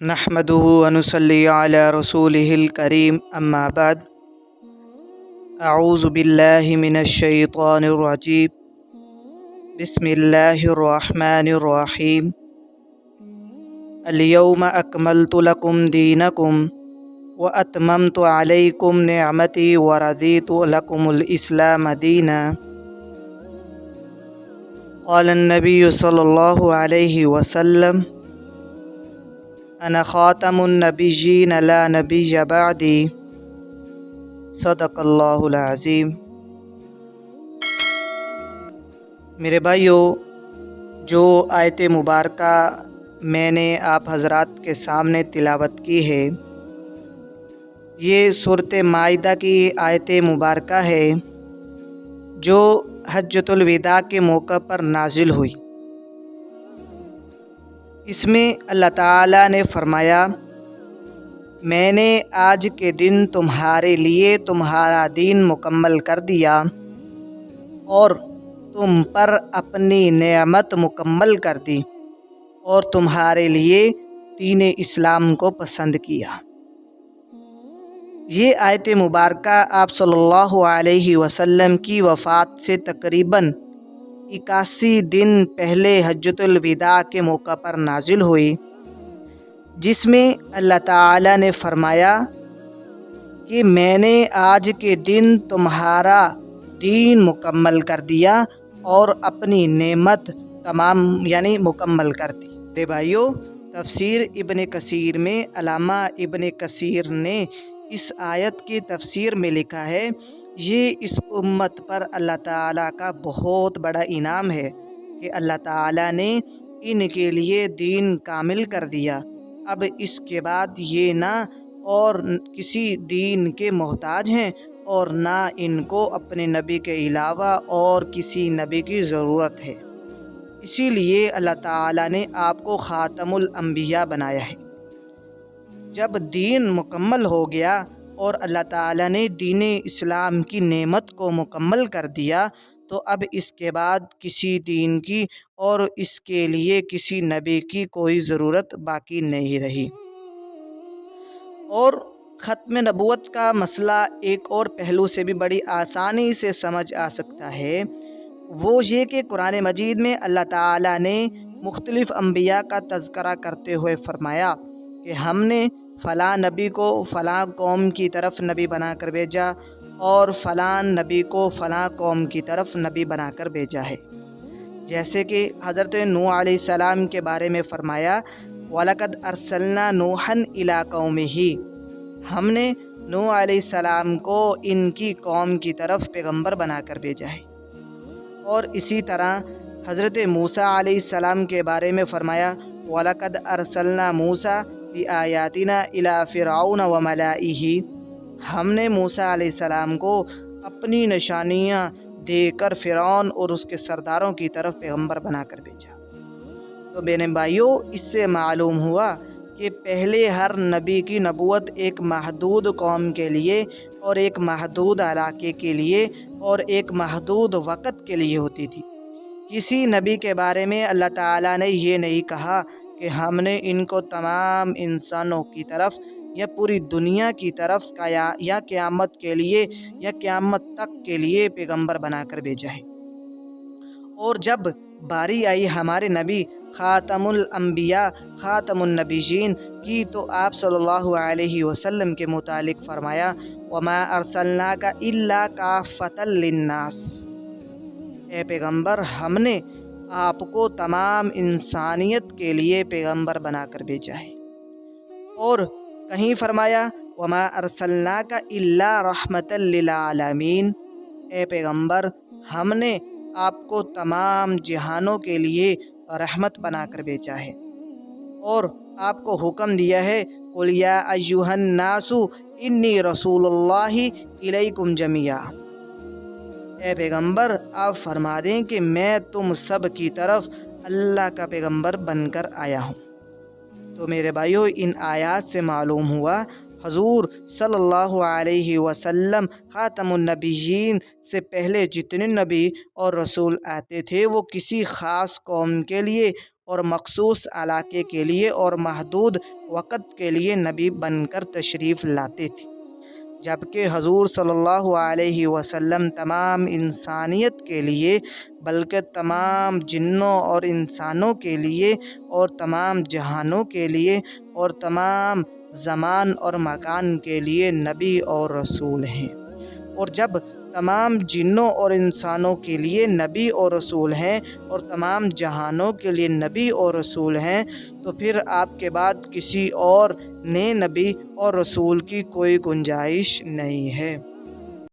نحمده ونصلي على رسوله الكريم اما بعد اعوذ باللہ من الشیطان الرجیم بسم اللہ الرحمن الرحیم اليوم اکملت لکم دینکم واتممت علیکم نعمتی ورضیت لکم الاسلام دینا قال النبی صلی اللہ علیہ وسلم انا خاتم النبیین لا نبی بعدی صدق اللہ العظیم۔ میرے بھائیو، جو آیت مبارکہ میں نے آپ حضرات کے سامنے تلاوت کی ہے، یہ سورۃ مائدہ کی آیت مبارکہ ہے جو حجۃ الوداع کے موقع پر نازل ہوئی۔ اس میں اللہ تعالیٰ نے فرمایا، میں نے آج کے دن تمہارے لیے تمہارا دین مکمل کر دیا اور تم پر اپنی نعمت مکمل کر دی اور تمہارے لیے دین اسلام کو پسند کیا۔ یہ آیت مبارکہ آپ صلی اللہ علیہ وسلم کی وفات سے تقریباً 81 دن پہلے حجۃ الوداع کے موقع پر نازل ہوئی، جس میں اللہ تعالیٰ نے فرمایا کہ میں نے آج کے دن تمہارا دین مکمل کر دیا اور اپنی نعمت مکمل کر دی۔ میرے بھائیو، تفسیر ابن کثیر میں علامہ ابن کثیر نے اس آیت کی تفسیر میں لکھا ہے، یہ اس امت پر اللہ تعالیٰ کا بہت بڑا انعام ہے کہ اللہ تعالیٰ نے ان کے لیے دین کامل کر دیا۔ اب اس کے بعد یہ نہ اور کسی دین کے محتاج ہیں اور نہ ان کو اپنے نبی کے علاوہ اور کسی نبی کی ضرورت ہے۔ اسی لیے اللہ تعالیٰ نے آپ کو خاتم الانبیاء بنایا ہے۔ جب دین مکمل ہو گیا اور اللہ تعالیٰ نے دین اسلام کی نعمت کو مکمل کر دیا، تو اب اس کے بعد کسی دین کی اور اس کے لیے کسی نبی کی کوئی ضرورت باقی نہیں رہی۔ اور ختم نبوت کا مسئلہ ایک اور پہلو سے بھی بڑی آسانی سے سمجھ آ سکتا ہے، وہ یہ کہ قرآن مجید میں اللہ تعالیٰ نے مختلف انبیاء کا تذکرہ کرتے ہوئے فرمایا کہ ہم نے فلاں نبی کو فلاں قوم کی طرف نبی بنا کر بھیجا اور فلاں نبی کو فلاں قوم کی طرف نبی بنا کر بھیجا ہے۔ جیسے کہ حضرت نوح علیہ السلام کے بارے میں فرمایا، وَلَقَدْ أَرْسَلْنَا نُوحًا إِلَىٰ قَوْمِهِ، ہم نے نوح علیہ السلام کو ان کی قوم کی طرف پیغمبر بنا کر بھیجا ہے۔ اور اسی طرح حضرت موسیٰ علیہ السلام کے بارے میں فرمایا، وَلَقَدْ أَرْسَلْنَا مُوسَىٰ بِآيَاتِنَا إِلَىٰ فِرْعَوْنَ وَمَلَائِهِ، ہم نے موسیٰ علیہ السلام کو اپنی نشانیاں دے کر فرعون اور اس کے سرداروں کی طرف پیغمبر بنا کر بھیجا۔ تو میرے بھائیوں، اس سے معلوم ہوا کہ پہلے ہر نبی کی نبوت ایک محدود قوم کے لیے اور ایک محدود علاقے کے لیے اور ایک محدود وقت کے لیے ہوتی تھی۔ کسی نبی کے بارے میں اللہ تعالیٰ نے یہ نہیں کہا کہ ہم نے ان کو تمام انسانوں کی طرف یا پوری دنیا کی طرف یا قیامت کے لیے یا قیامت تک کے لیے پیغمبر بنا کر بھیجا ہے۔ اور جب باری آئی ہمارے نبی خاتم الانبیاء خاتم النبیین کی، تو آپ صلی اللہ علیہ وسلم کے متعلق فرمایا، وَمَا أَرْسَلْنَاكَ إِلَّا كَافَّةً لِلنَّاسِ، اے پیغمبر ہم نے آپ کو تمام انسانیت کے لیے پیغمبر بنا کر بھیجا ہے۔ اور کہیں فرمایا، وَمَا أَرْسَلْنَاكَ إِلَّا رَحْمَةً لِلْعَالَمِينَ، اے پیغمبر ہم نے آپ کو تمام جہانوں کے لیے رحمت بنا کر بھیجا ہے۔ اور آپ کو حکم دیا ہے، قُلْ يَا أَيُّهَا النَّاسُ إِنِّي رَسُولُ اللَّهِ إِلَيْكُمْ جَمِيعًا، اے پیغمبر آپ فرما دیں کہ میں تم سب کی طرف اللہ کا پیغمبر بن کر آیا ہوں۔ تو میرے بھائیو، ان آیات سے معلوم ہوا حضور صلی اللہ علیہ وسلم خاتم النبیین سے پہلے جتنے نبی اور رسول آتے تھے وہ کسی خاص قوم کے لیے اور مخصوص علاقے کے لیے اور محدود وقت کے لیے نبی بن کر تشریف لاتے تھے، جبکہ حضور صلی اللہ علیہ وسلم تمام انسانیت کے لیے بلکہ تمام جنوں اور انسانوں کے لیے اور تمام جہانوں کے لیے اور تمام زمان اور مکان کے لیے نبی اور رسول ہیں۔ اور جب تمام جنوں اور انسانوں کے لیے نبی اور رسول ہیں اور تمام جہانوں کے لیے نبی اور رسول ہیں، تو پھر آپ کے بعد کسی اور نئے نبی اور رسول کی کوئی گنجائش نہیں ہے۔